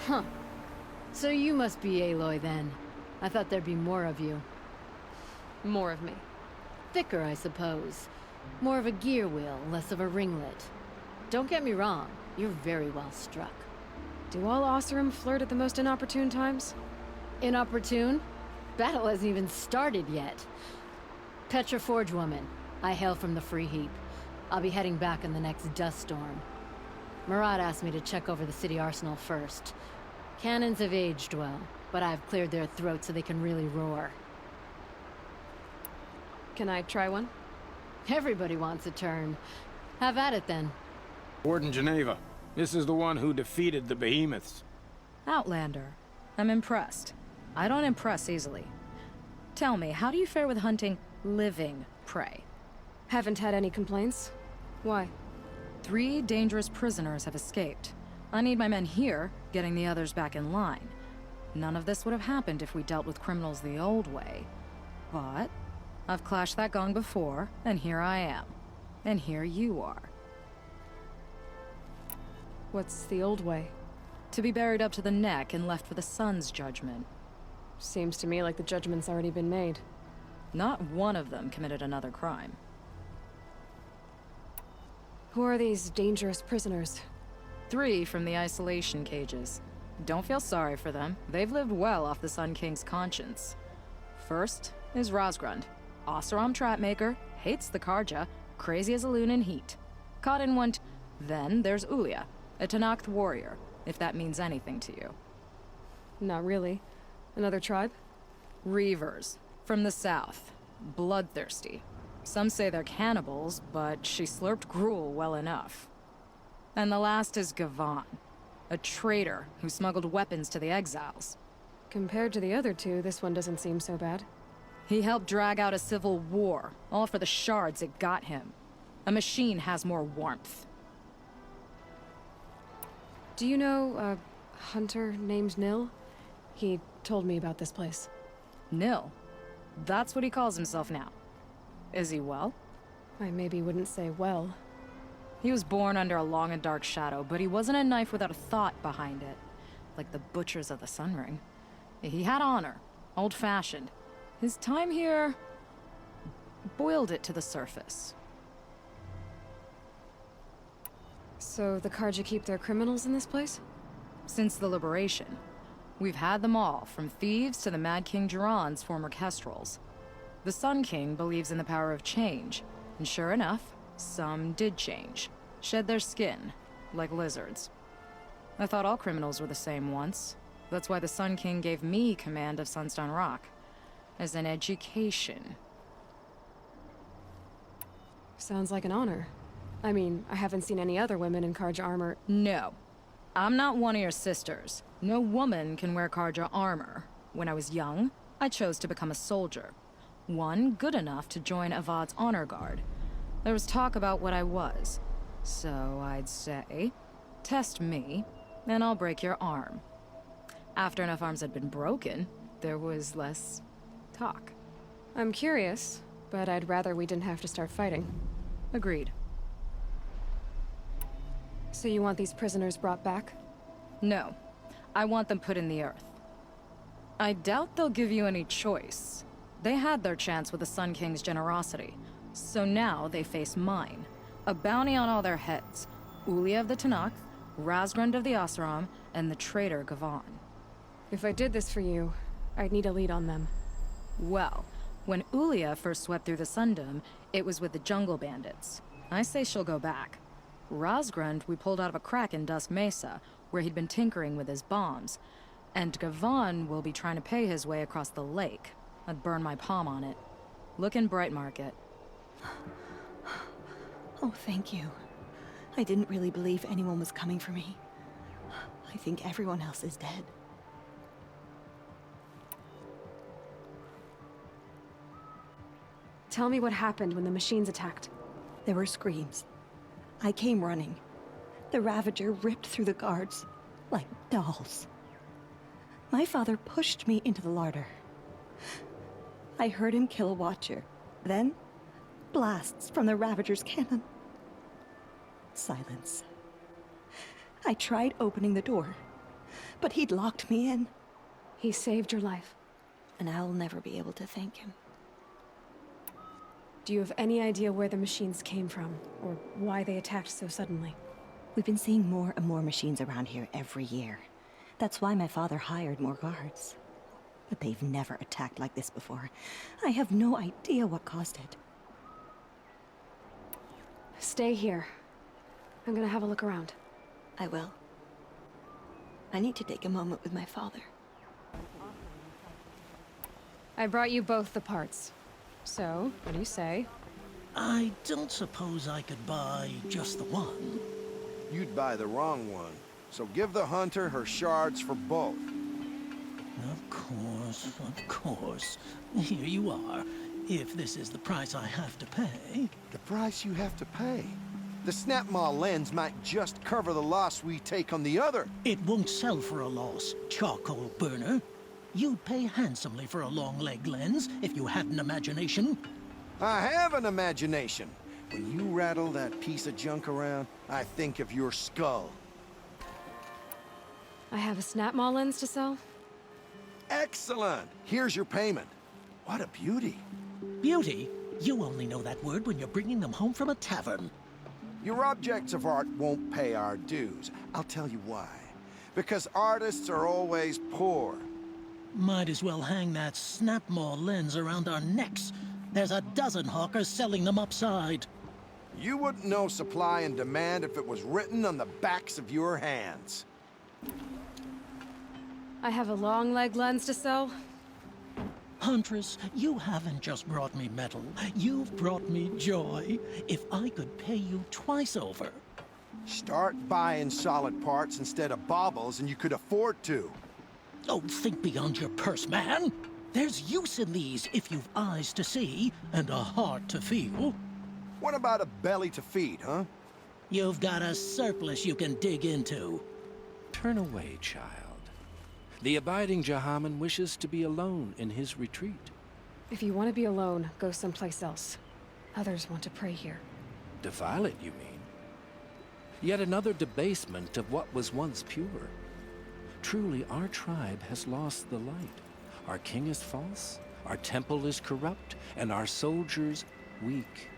Huh. So you must be Aloy then. I thought there'd be more of you. More of me. Thicker, I suppose. More of a gear wheel, less of a ringlet. Don't get me wrong, you're very well struck. Do all Oseram flirt at the most inopportune times? Inopportune? Battle hasn't even started yet. Petra Forge woman. I hail from the Free Heap. I'll be heading back in the next dust storm. Murad asked me to check over the city arsenal first. Cannons have aged well, but I've cleared their throats so they can really roar. Can I try one? Everybody wants a turn. Have at it then. Warden Geneva, this is the one who defeated the behemoths. Outlander. I'm impressed. I don't impress easily. Tell me, how do you fare with hunting living prey? Haven't had any complaints. Why? 3 dangerous prisoners have escaped. I need my men here, getting the others back in line. None of this would have happened if we dealt with criminals the old way. But I've clashed that gong before, and here I am. And here you are. What's the old way? To be buried up to the neck and left for the sun's judgment. Seems to me like the judgment's already been made. Not one of them committed another crime. Who are these dangerous prisoners? 3 from the isolation cages. Don't feel sorry for them. They've lived well off the Sun King's conscience. First is Rosgrund. Oseram trapmaker, hates the Karja, crazy as a loon in heat. Caught in one Then there's Ulia, a Tenakth warrior, if that means anything to you. Not really. Another tribe? Reavers, from the south. Bloodthirsty. Some say they're cannibals, but she slurped gruel well enough. And the last is Gavan, a traitor who smuggled weapons to the exiles. Compared to the other 2, this one doesn't seem so bad. He helped drag out a civil war, all for the shards it got him. A machine has more warmth. Do you know a hunter named Nil? He told me about this place. Nil? That's what he calls himself now. Is he well? I maybe wouldn't say well. He was born under a long and dark shadow, but he wasn't a knife without a thought behind it. Like the butchers of the Sun Ring. He had honor, old-fashioned. His time here boiled it to the surface. So the Karja keep their criminals in this place? Since the liberation. We've had them all, from thieves to the Mad King Jiran's former kestrels. The Sun King believes in the power of change, and sure enough, some did change. Shed their skin, like lizards. I thought all criminals were the same once. That's why the Sun King gave me command of Sunstone Rock. As an education. Sounds like an honor. I mean, I haven't seen any other women in Karja armor. No. I'm not one of your sisters. No woman can wear Karja armor. When I was young, I chose to become a soldier. One good enough to join Avad's honor guard. There was talk about what I was. So I'd say, test me, and I'll break your arm. After enough arms had been broken, there was less talk. I'm curious, but I'd rather we didn't have to start fighting. Agreed. So you want these prisoners brought back? No. I want them put in the earth. I doubt they'll give you any choice. They had their chance with the Sun King's generosity, so now they face mine. A bounty on all their heads. Ulia of the Tenakth, Razgrund of the Oseram, and the traitor Gavan. If I did this for you, I'd need a lead on them. Well, when Ulia first swept through the Sundom, it was with the jungle bandits. I say she'll go back. Razgrund we pulled out of a crack in Dusk Mesa, where he'd been tinkering with his bombs. And Gavan will be trying to pay his way across the lake. I'd burn my palm on it. Look in Bright Market. Oh, thank you. I didn't really believe anyone was coming for me. I think everyone else is dead. Tell me what happened when the machines attacked. There were screams. I came running. The Ravager ripped through the guards, like dolls. My father pushed me into the larder. I heard him kill a watcher. Then, blasts from the Ravager's cannon. Silence. I tried opening the door, but he'd locked me in. He saved your life. And I'll never be able to thank him. Do you have any idea where the machines came from, or why they attacked so suddenly? We've been seeing more and more machines around here every year. That's why my father hired more guards. But they've never attacked like this before. I have no idea what caused it. Stay here. I'm gonna have a look around. I will. I need to take a moment with my father. I brought you both the parts. So, what do you say? I don't suppose I could buy just the one. You'd buy the wrong one. So give the hunter her shards for both. Of course, of course. Here you are, if this is the price I have to pay. The price you have to pay. The Snapmaw lens might just cover the loss we take on the other. It won't sell for a loss, charcoal burner. You'd pay handsomely for a long-leg lens if you had an imagination. I have an imagination. When you rattle that piece of junk around, I think of your skull. I have a Snapmaw lens to sell. Excellent! Here's your payment. What a beauty. Beauty? You only know that word when you're bringing them home from a tavern. Your objects of art won't pay our dues. I'll tell you why. Because artists are always poor. Might as well hang that Snapmaw lens around our necks. There's a dozen hawkers selling them upside. You wouldn't know supply and demand if it was written on the backs of your hands. I have a long leg lens to sell. Huntress, you haven't just brought me metal. You've brought me joy. If I could pay you twice over. Start buying solid parts instead of baubles and you could afford to. Oh, think beyond your purse, man. There's use in these if you've eyes to see and a heart to feel. What about a belly to feed, huh? You've got a surplus you can dig into. Turn away, child. The abiding Jahaman wishes to be alone in his retreat. If you want to be alone, go someplace else. Others want to pray here. Defile it, you mean? Yet another debasement of what was once pure. Truly, our tribe has lost the light. Our king is false, our temple is corrupt, and our soldiers weak.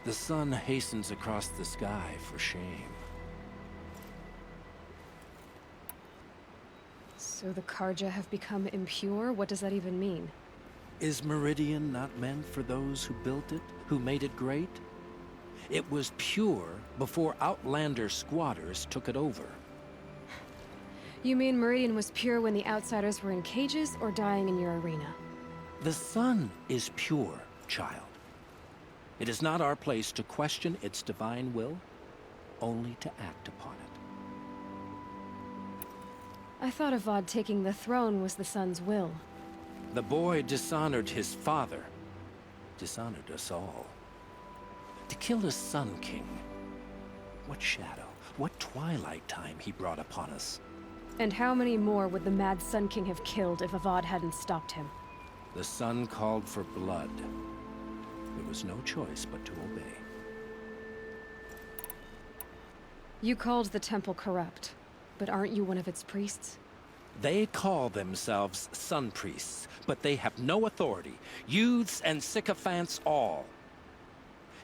The sun hastens across the sky for shame. So the Karja have become impure? What does that even mean? Is Meridian not meant for those who built it, who made it great? It was pure before outlander squatters took it over. You mean Meridian was pure when the outsiders were in cages or dying in your arena? The sun is pure, child. It is not our place to question its divine will, only to act upon it. I thought Avad taking the throne was the sun's will. The boy dishonored his father, dishonored us all. To kill his sun king, what shadow, what twilight time he brought upon us. And how many more would the mad Sun King have killed if Avad hadn't stopped him? The sun called for blood. There was no choice but to obey. You called the temple corrupt, but aren't you one of its priests? They call themselves sun priests, but they have no authority. Youths and sycophants all.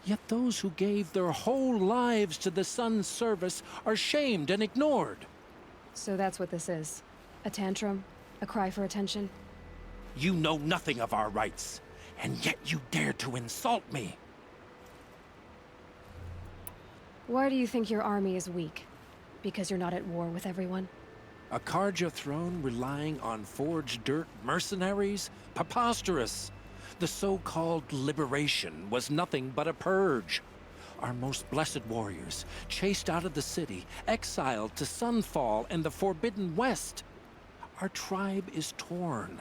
Yet those who gave their whole lives to the sun's service are shamed and ignored. So that's what this is. A tantrum? A cry for attention? You know nothing of our rights, and yet you dare to insult me. Why do you think your army is weak? Because you're not at war with everyone? A Karja throne relying on forged dirt mercenaries? Preposterous! The so-called liberation was nothing but a purge. Our most blessed warriors, chased out of the city, exiled to Sunfall and the Forbidden West. Our tribe is torn.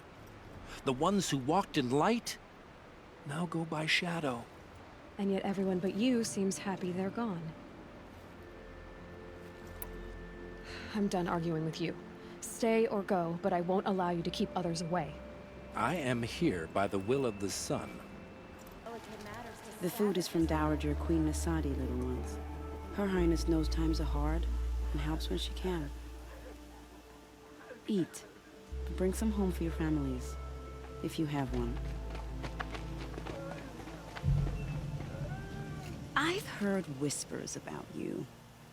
The ones who walked in light now go by shadow. And yet everyone but you seems happy they're gone. I'm done arguing with you. Stay or go, but I won't allow you to keep others away. I am here by the will of the sun. The food is from Dowager Queen Nasadi, little ones. Her Highness knows times are hard and helps when she can. eat. But bring some home for your families, if you have one. I've heard whispers about you.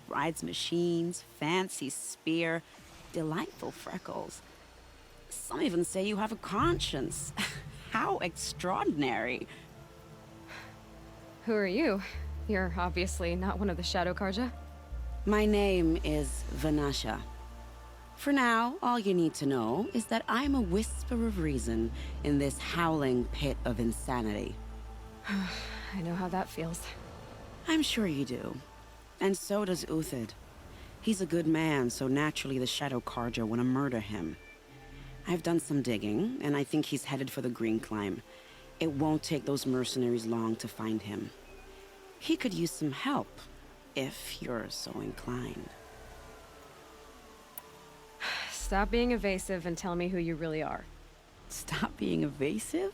Rides machines, fancy spear, delightful freckles. Some even say you have a conscience. How extraordinary. Who are you? You're obviously not one of the Shadow Karja. My name is Vanasas. For now, all you need to know is that I'm a whisper of reason in this howling pit of insanity. I know how that feels. I'm sure you do. And so does Uthid. He's a good man, so naturally the Shadow Karja want to murder him. I've done some digging, and I think he's headed for the Green Climb. It won't take those mercenaries long to find him. He could use some help, if you're so inclined. Stop being evasive and tell me who you really are. Stop being evasive?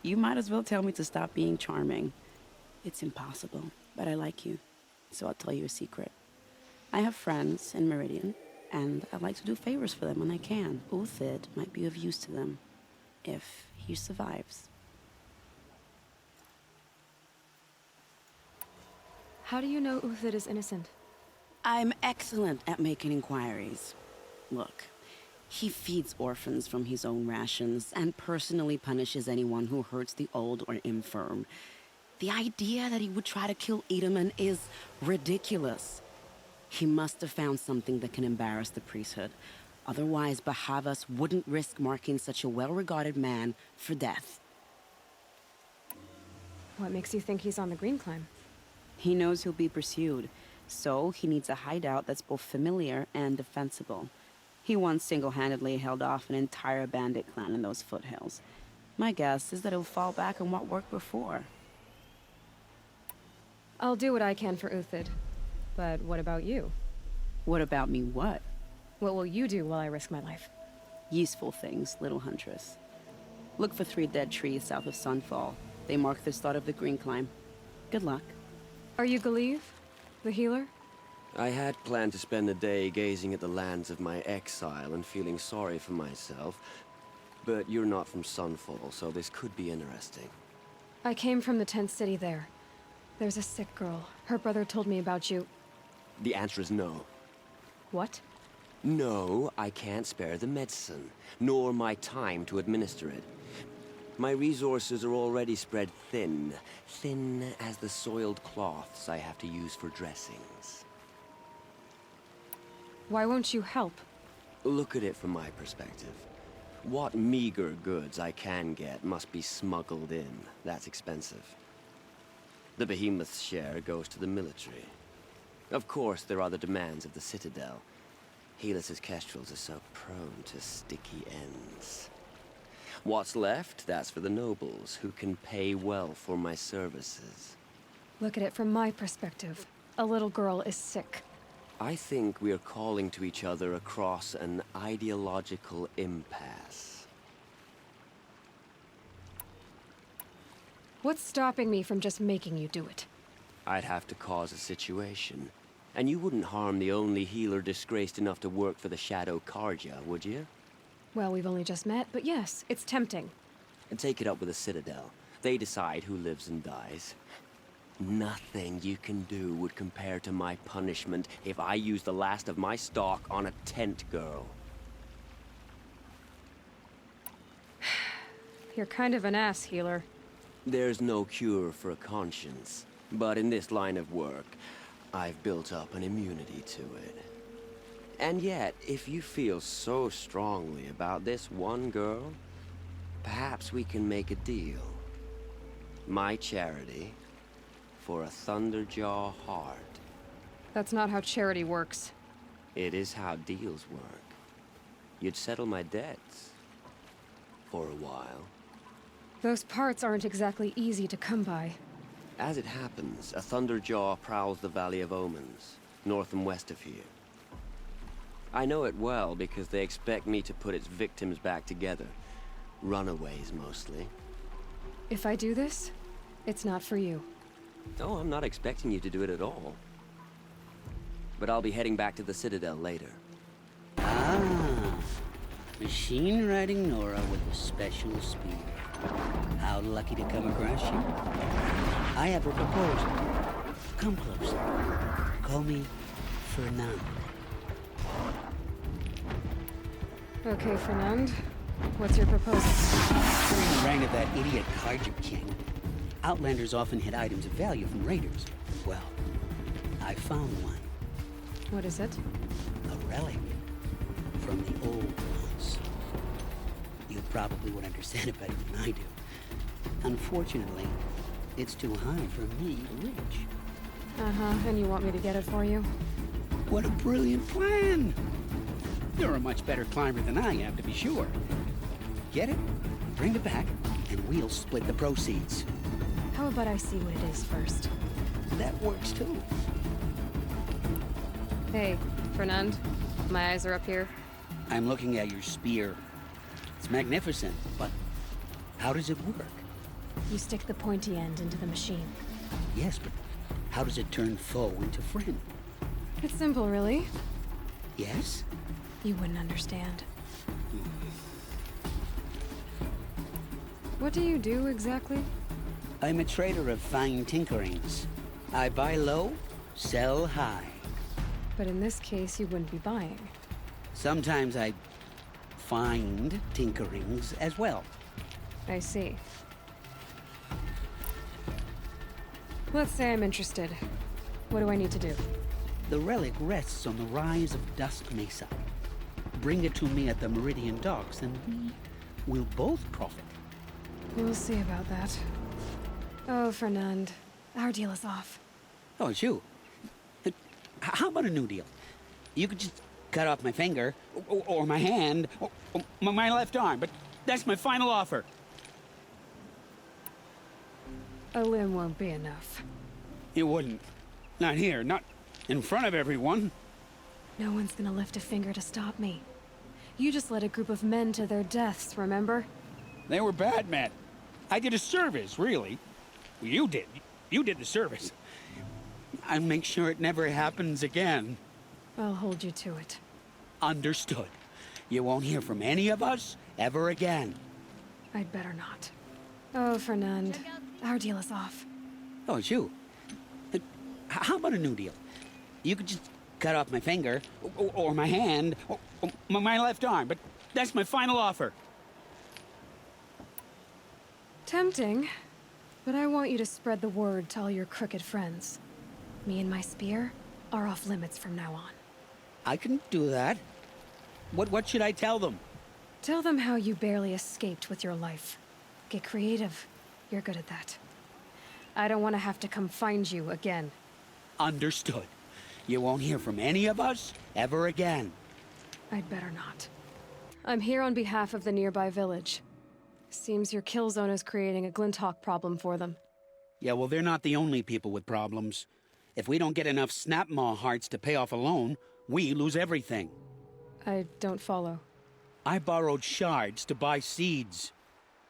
You might as well tell me to stop being charming. It's impossible, but I like you, so I'll tell you a secret. I have friends in Meridian, and I like to do favors for them when I can. Uthid might be of use to them, if he survives. How do you know Uthid is innocent? I'm excellent at making inquiries. Look, he feeds orphans from his own rations and personally punishes anyone who hurts the old or infirm. The idea that he would try to kill Edelman is ridiculous. He must have found something that can embarrass the priesthood. Otherwise, Bahavas wouldn't risk marking such a well-regarded man for death. What makes you think he's on the Green Climb? He knows he'll be pursued, so he needs a hideout that's both familiar and defensible. He once single-handedly held off an entire bandit clan in those foothills. My guess is that he'll fall back on what worked before. I'll do what I can for Uthid. But what about you? What about me what? What will you do while I risk my life? Useful things, little huntress. Look for 3 dead trees south of Sunfall. They mark the start of the Green Climb. Good luck. Are you Galeev? The healer? I had planned to spend the day gazing at the lands of my exile and feeling sorry for myself, but you're not from Sunfall, so this could be interesting. I came from the tent city there. There's a sick girl. Her brother told me about you. The answer is no. What? No, I can't spare the medicine, nor my time to administer it. My resources are already spread thin, thin as the soiled cloths I have to use for dressings. Why won't you help? Look at it from my perspective. What meager goods I can get must be smuggled in. That's expensive. The behemoth's share goes to the military. Of course, there are the demands of the Citadel. Helis's kestrels are so prone to sticky ends. What's left, that's for the nobles, who can pay well for my services. Look at it from my perspective. A little girl is sick. I think we are calling to each other across an ideological impasse. What's stopping me from just making you do it? I'd have to cause a situation. And you wouldn't harm the only healer disgraced enough to work for the Shadow Karja, would you? Well, we've only just met, but yes, it's tempting. And take it up with the Citadel. They decide who lives and dies. Nothing you can do would compare to my punishment if I use the last of my stock on a tent girl. You're kind of an ass, healer. There's no cure for a conscience, but in this line of work, I've built up an immunity to it. And yet, if you feel so strongly about this one girl, perhaps we can make a deal. My charity for a Thunderjaw heart. That's not how charity works. It is how deals work. You'd settle my debts. For a while. Those parts aren't exactly easy to come by. As it happens, a Thunderjaw prowls the Valley of Omens, north and west of here. I know it well because they expect me to put its victims back together. Runaways, mostly. If I do this, it's not for you. Oh, I'm not expecting you to do it at all. But I'll be heading back to the Citadel later. Ah, Machine riding Nora with a special speed. How lucky to come across you. I have a proposal. Come closer. Call me Fernand. Okay, Fernand. What's your proposal? During the reign of that idiot Carja King, Outlanders often hid items of value from raiders. Well, I found one. What is it? A relic from the old ones. You probably would understand it better than I do. Unfortunately, it's too high for me to reach. Uh-huh, and you want me to get it for you? What a brilliant plan! You're a much better climber than I am, to be sure. Get it, bring it back, and we'll split the proceeds. How about I see what it is first? That works too. Hey, Fernand. My eyes are up here. I'm looking at your spear. It's magnificent, but how does it work? You stick the pointy end into the machine. Yes, but how does it turn foe into friend? It's simple, really. Yes? You wouldn't understand. What do you do, exactly? I'm a trader of fine tinkerings. I buy low, sell high. But in this case, you wouldn't be buying. Sometimes I find tinkerings as well. I see. Let's say I'm interested. What do I need to do? The relic rests on the rise of Dusk Mesa. Bring it to me at the Meridian Docks, and we will both profit. We'll see about that. Oh, Fernand. Our deal is off. Oh, it's you. How about a new deal? You could just cut off my finger, or my hand, or my left arm, but that's my final offer. A limb won't be enough. It wouldn't. Not here, not in front of everyone. No one's gonna lift a finger to stop me. You just led a group of men to their deaths, remember? They were bad men. I did a service, really. You did. You did the service. I'll make sure it never happens again. I'll hold you to it. Understood. You won't hear from any of us ever again. I'd better not. Oh, Fernand. Our deal is off. Oh, it's you. How about a new deal? You could just cut off my finger, or my hand, or my left arm, but that's my final offer. Tempting, but I want you to spread the word to all your crooked friends. Me and my spear are off limits from now on. I can do that. What should I tell them? Tell them how you barely escaped with your life. Get creative. You're good at that. I don't want to have to come find you again. Understood. You won't hear from any of us ever again. I'd better not. I'm here on behalf of the nearby village. Seems your kill zone is creating a Glinthawk problem for them. Yeah, well, they're not the only people with problems. If we don't get enough Snapmaw hearts to pay off a loan, we lose everything. I don't follow. I borrowed shards to buy seeds.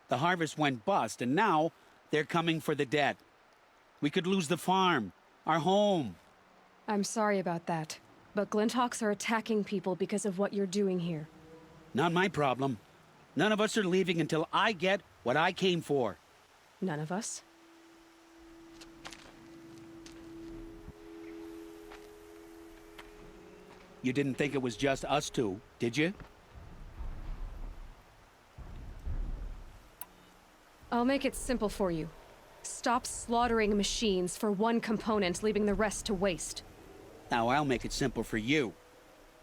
The harvest went bust, and now they're coming for the debt. We could lose the farm, our home. I'm sorry about that, but Glinthawks are attacking people because of what you're doing here. Not my problem. None of us are leaving until I get what I came for. None of us? You didn't think it was just us two, did you? I'll make it simple for you. Stop slaughtering machines for one component, leaving the rest to waste. Now I'll make it simple for you.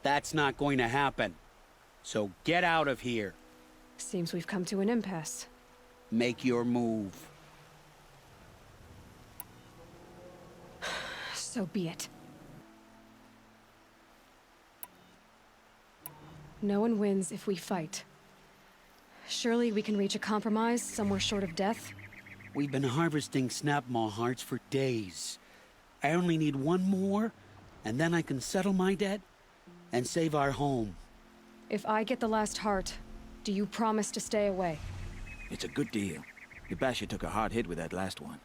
That's not going to happen. So get out of here. Seems we've come to an impasse. Make your move. So be it. No one wins if we fight. Surely we can reach a compromise somewhere short of death? We've been harvesting Snapmaw hearts for days. I only need one more, and then I can settle my debt and save our home. If I get the last heart, do you promise to stay away? It's a good deal. Impasse took a hard hit with that last one.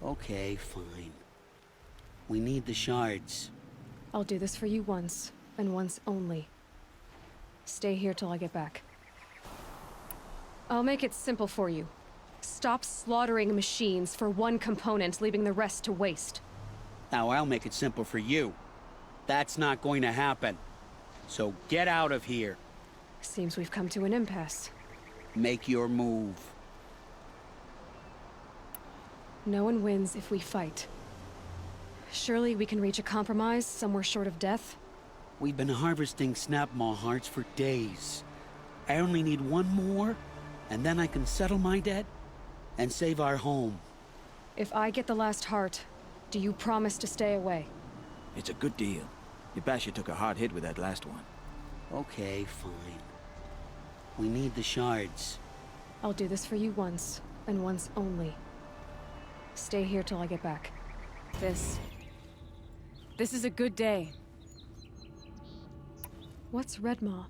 Okay, fine. We need the shards. I'll do this for you once, and once only. Stay here till I get back. I'll make it simple for you. Stop slaughtering machines for one component, leaving the rest to waste. Now I'll make it simple for you. That's not going to happen. So get out of here. Seems we've come to an impasse. Make your move. No one wins if we fight. Surely we can reach a compromise somewhere short of death? We've been harvesting Snapmaw hearts for days. I only need one more, and then I can settle my debt and save our home. If I get the last heart, do you promise to stay away? It's a good deal. Impasse took a hard hit with that last one. Okay, fine. We need the shards. I'll do this for you once, and once only. Stay here till I get back. This is a good day. What's Redmaw?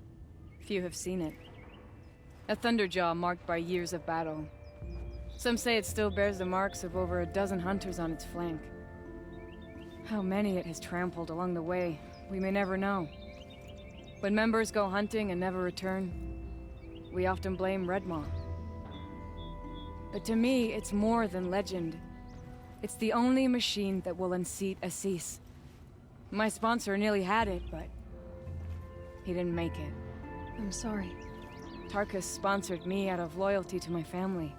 Few have seen it. A thunderjaw marked by years of battle. Some say it still bears the marks of over a dozen hunters on its flank. How many it has trampled along the way, we may never know. When members go hunting and never return, we often blame Redmaw. But to me, it's more than legend. It's the only machine that will unseat Assis. My sponsor nearly had it, but he didn't make it. I'm sorry. Tarkus sponsored me out of loyalty to my family.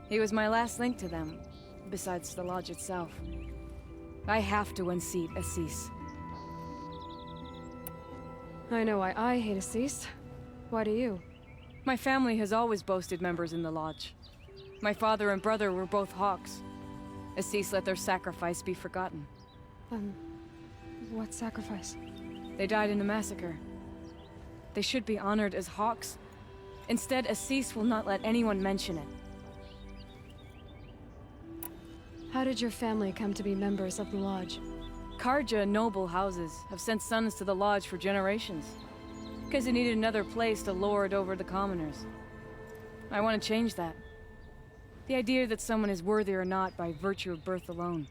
He was my last link to them, besides the lodge itself. I have to unseat Assis. I know why I hate Assis. Why do you? My family has always boasted members in the lodge. My father and brother were both hawks. Assis let their sacrifice be forgotten. What sacrifice? They died in a massacre. They should be honored as hawks. Instead, Assis will not let anyone mention it. How did your family come to be members of the lodge? Karja noble houses have sent sons to the lodge for generations. Because they needed another place to lord over the commoners. I want to change that. The idea that someone is worthy or not by virtue of birth alone.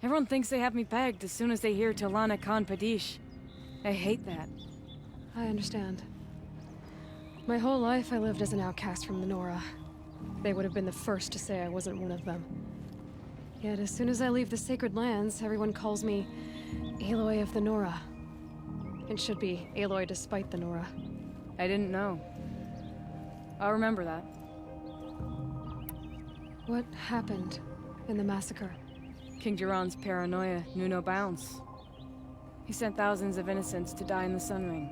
Everyone thinks they have me pegged as soon as they hear Talana Khan Padish. I hate that. I understand. My whole life I lived as an outcast from the Nora. They would have been the first to say I wasn't one of them. Yet as soon as I leave the sacred lands, everyone calls me Aloy of the Nora. It should be Aloy despite the Nora. I didn't know. I'll remember that. What happened in the massacre? King Duran's paranoia knew no bounds. He sent thousands of innocents to die in the Sun Ring.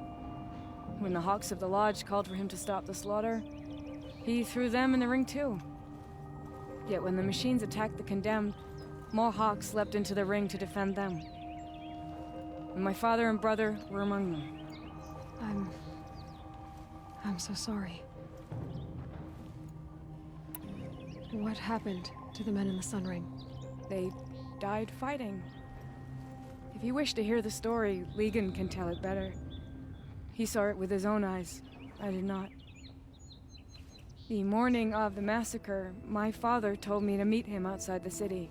When the Hawks of the Lodge called for him to stop the slaughter, he threw them in the ring too. Yet when the machines attacked the condemned, more Hawks leapt into the ring to defend them. And my father and brother were among them. I'm so sorry. What happened to the men in the Sun Ring? They died fighting. If you wish to hear the story, Legan can tell it better. He saw it with his own eyes. I did not. The morning of the massacre, my father told me to meet him outside the city.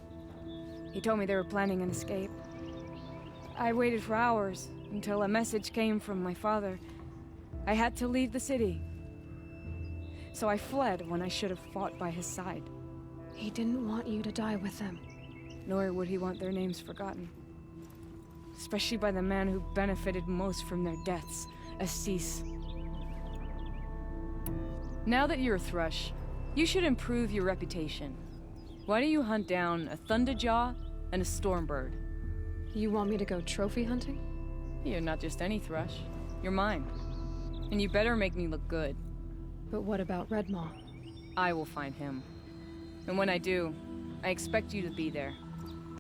He told me they were planning an escape. I waited for hours until a message came from my father. I had to leave the city. So I fled when I should have fought by his side. He didn't want you to die with them. Nor would he want their names forgotten. Especially by the man who benefited most from their deaths, Assis. Now that you're a Thrush, you should improve your reputation. Why don't you hunt down a Thunderjaw and a Stormbird? You want me to go trophy hunting? You're not just any Thrush. You're mine. And you better make me look good. But what about Redmaw? I will find him. And when I do, I expect you to be there.